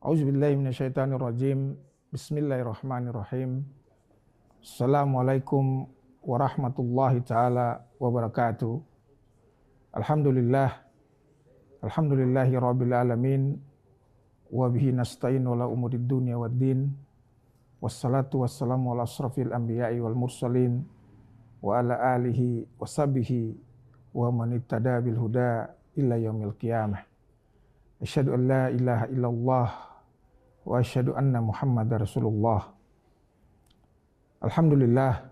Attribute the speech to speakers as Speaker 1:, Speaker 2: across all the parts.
Speaker 1: Auzubillahi minasyaitonirrajim. Bismillahirrahmanirrahim. Assalamualaikum warahmatullahi taala wabarakatuh. Alhamdulillahi rabbil alamin. Wa bihi nasta'in ala umurid dunya waddin. Wassalatu wassalamu ala asrafil anbiya'i wal mursalin wa ala alihi wa sahbihi wa man ittada bil huda illa yaumil qiyamah. Asyhadu an la ilaha illallah wa asyhadu anna Muhammadar Rasulullah. Alhamdulillah,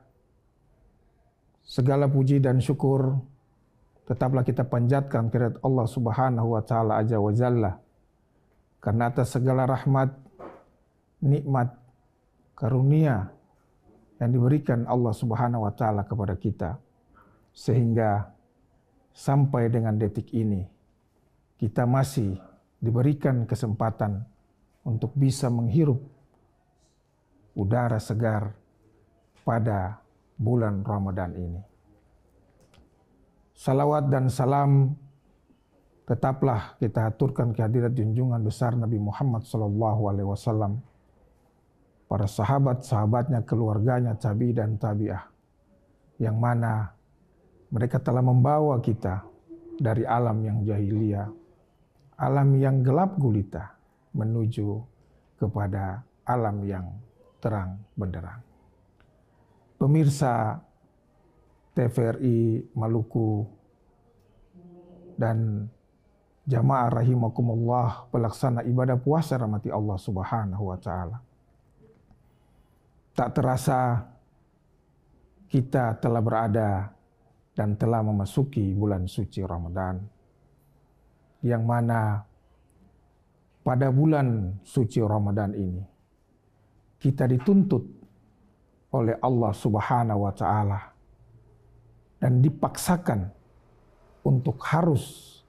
Speaker 1: segala puji dan syukur tetaplah kita panjatkan kehadirat Allah Subhanahu wa taala azza wa jalla, karena atas segala rahmat, nikmat, karunia yang diberikan Allah Subhanahu wa taala kepada kita, sehingga sampai dengan detik ini kita masih diberikan kesempatan untuk bisa menghirup udara segar pada bulan Ramadan ini. Salawat dan salam tetaplah kita aturkan kehadirat junjungan besar Nabi Muhammad SAW, para sahabat-sahabatnya, keluarganya, tabi dan tabi'ah, yang mana mereka telah membawa kita dari alam yang jahiliyah, alam yang gelap gulita, menuju kepada alam yang terang benderang. Pemirsa TVRI Maluku dan jamaah rahimakumullah, pelaksana ibadah puasa rahmati Allah Subhanahu wa taala. Tak terasa kita telah berada dan telah memasuki bulan suci Ramadan, yang mana pada bulan suci Ramadan ini kita dituntut oleh Allah Subhanahu wa taala dan dipaksakan untuk harus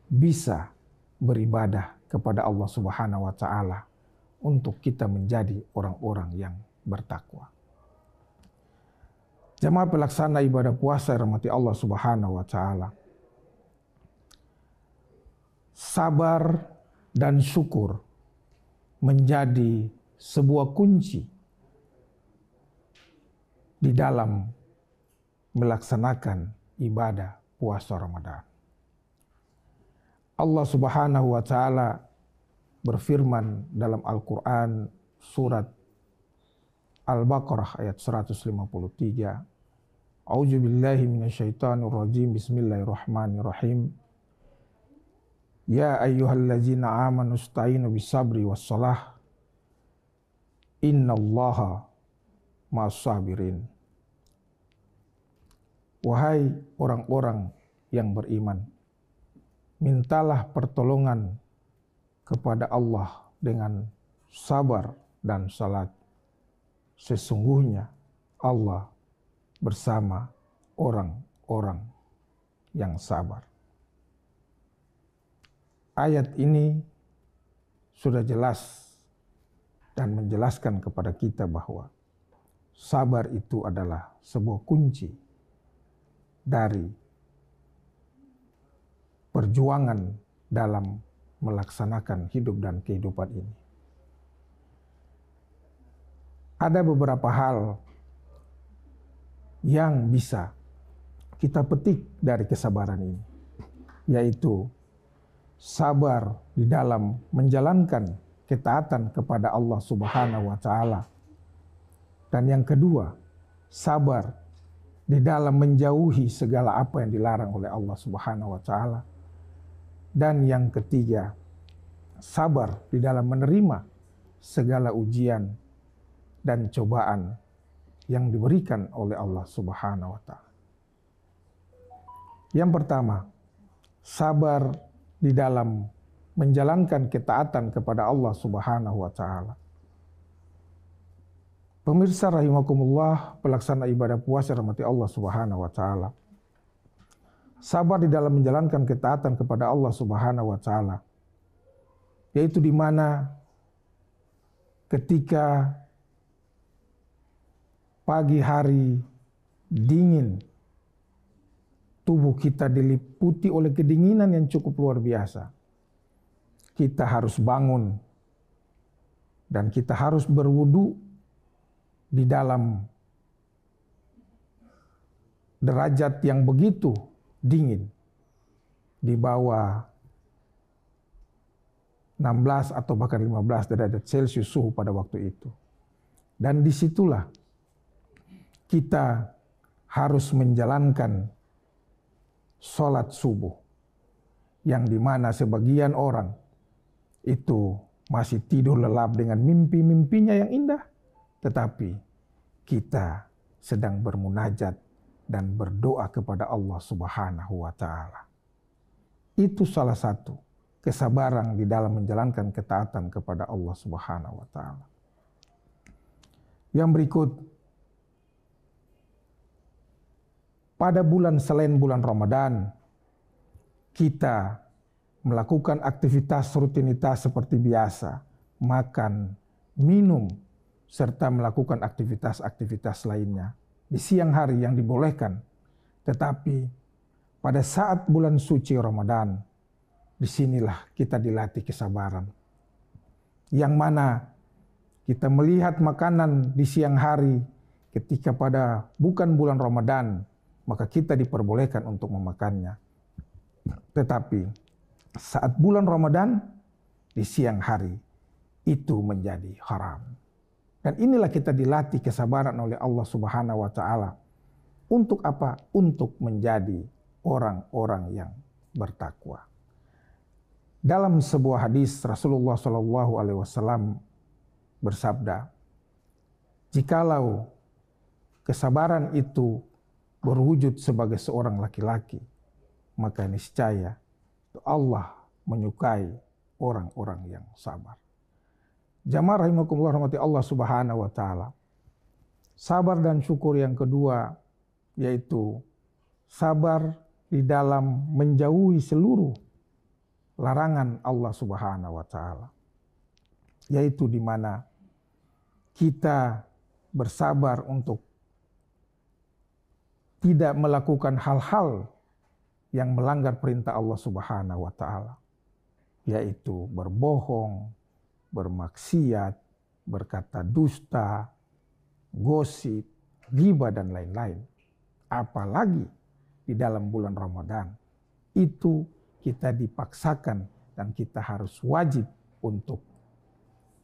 Speaker 1: bisa beribadah kepada Allah Subhanahu wa taala untuk kita menjadi orang-orang yang bertakwa. Jamaah pelaksana ibadah puasa rahmati Allah Subhanahu wa taala, sabar dan syukur menjadi sebuah kunci di dalam melaksanakan ibadah puasa Ramadan. Allah Subhanahu wa taala berfirman dalam Al-Qur'an surat Al-Baqarah ayat 153. A'udzubillahi minasyaitonirrajim. Bismillahirrahmanirrahim. Ya ayyuhallazina amanu ista'inu bisabri wassalah. Innallaha ma'as-sabirin. Wahai orang-orang yang beriman, mintalah pertolongan kepada Allah dengan sabar dan salat. Sesungguhnya Allah bersama orang-orang yang sabar. Ayat ini sudah jelas dan menjelaskan kepada kita bahwa sabar itu adalah sebuah kunci dari perjuangan dalam melaksanakan hidup dan kehidupan ini. Ada beberapa hal yang bisa kita petik dari kesabaran ini, yaitu sabar di dalam menjalankan ketaatan kepada Allah Subhanahu wa taala. Dan yang kedua, sabar di dalam menjauhi segala apa yang dilarang oleh Allah Subhanahu wa taala. Dan yang ketiga, sabar di dalam menerima segala ujian dan cobaan yang diberikan oleh Allah Subhanahu wa taala. Yang pertama, sabar di dalam menjalankan ketaatan kepada Allah Subhanahu wa taala. Pemirsa rahimakumullah, pelaksana ibadah puasa rahmati Allah Subhanahu wa taala. Sabar di dalam menjalankan ketaatan kepada Allah Subhanahu wa taala, yaitu di mana ketika pagi hari dingin, tubuh kita diliputi oleh kedinginan yang cukup luar biasa. Kita harus bangun dan kita harus berwudu di dalam derajat yang begitu dingin, di bawah 16 atau bahkan 15 derajat Celcius suhu pada waktu itu. Dan disitulah kita harus menjalankan sholat subuh, yang dimana sebagian orang itu masih tidur lelap dengan mimpi-mimpinya yang indah, tetapi kita sedang bermunajat dan berdoa kepada Allah Subhanahu wa Ta'ala. Itu salah satu kesabaran di dalam menjalankan ketaatan kepada Allah Subhanahu wa Ta'ala. Yang berikut, pada bulan selain bulan Ramadan, kita melakukan aktivitas rutinitas seperti biasa, makan, minum, serta melakukan aktivitas-aktivitas lainnya di siang hari yang dibolehkan. Tetapi pada saat bulan suci Ramadan, disinilah kita dilatih kesabaran. Yang mana kita melihat makanan di siang hari ketika pada bukan bulan Ramadan, maka kita diperbolehkan untuk memakannya. Tetapi saat bulan Ramadan, di siang hari, itu menjadi haram. Dan inilah kita dilatih kesabaran oleh Allah Subhanahu wa Ta'ala. Untuk apa? Untuk menjadi orang-orang yang bertakwa. Dalam sebuah hadis, Rasulullah SAW bersabda, jikalau kesabaran itu berwujud sebagai seorang laki-laki, maka niscaya Allah menyukai orang-orang yang sabar. Jamaah rahimakumullah, rahmati Allah Subhanahu wa Ta'ala. Sabar dan syukur yang kedua yaitu sabar di dalam menjauhi seluruh larangan Allah Subhanahu wa Ta'ala. Yaitu di mana kita bersabar untuk tidak melakukan hal-hal yang melanggar perintah Allah Subhanahu wa Ta'ala, yaitu berbohong, bermaksiat, berkata dusta, gosip, ghibah, dan lain-lain. Apalagi di dalam bulan Ramadan, itu kita dipaksakan dan kita harus wajib untuk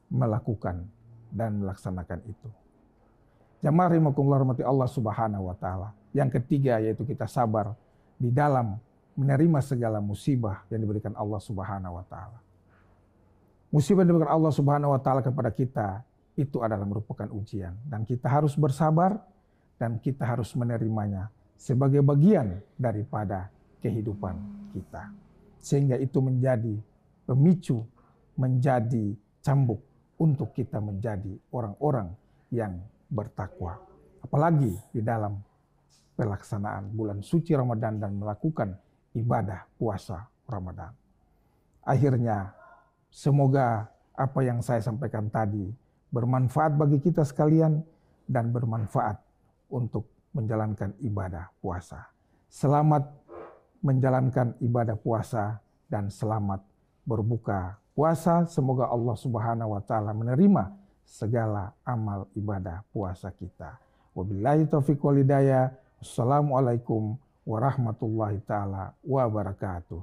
Speaker 1: melakukan dan melaksanakan itu. Jamaah rahimakumullah, rahmati Allah Subhanahu wa Ta'ala. Yang ketiga yaitu kita sabar di dalam menerima segala musibah yang diberikan Allah Subhanahu wa Ta'ala. Musibah yang diberikan Allah Subhanahu wa Ta'ala kepada kita itu adalah merupakan ujian, dan kita harus bersabar dan kita harus menerimanya sebagai bagian daripada kehidupan kita, sehingga itu menjadi pemicu, menjadi cambuk untuk kita menjadi orang-orang yang bertakwa, apalagi di dalam pelaksanaan bulan suci Ramadan dan melakukan ibadah puasa Ramadan. Akhirnya, semoga apa yang saya sampaikan tadi bermanfaat bagi kita sekalian dan bermanfaat untuk menjalankan ibadah puasa. Selamat menjalankan ibadah puasa dan selamat berbuka puasa. Semoga Allah Subhanahu wa Ta'ala menerima segala amal ibadah puasa kita. Wabillahi taufiq wal hidayah. Assalamualaikum warahmatullahi ta'ala wabarakatuh.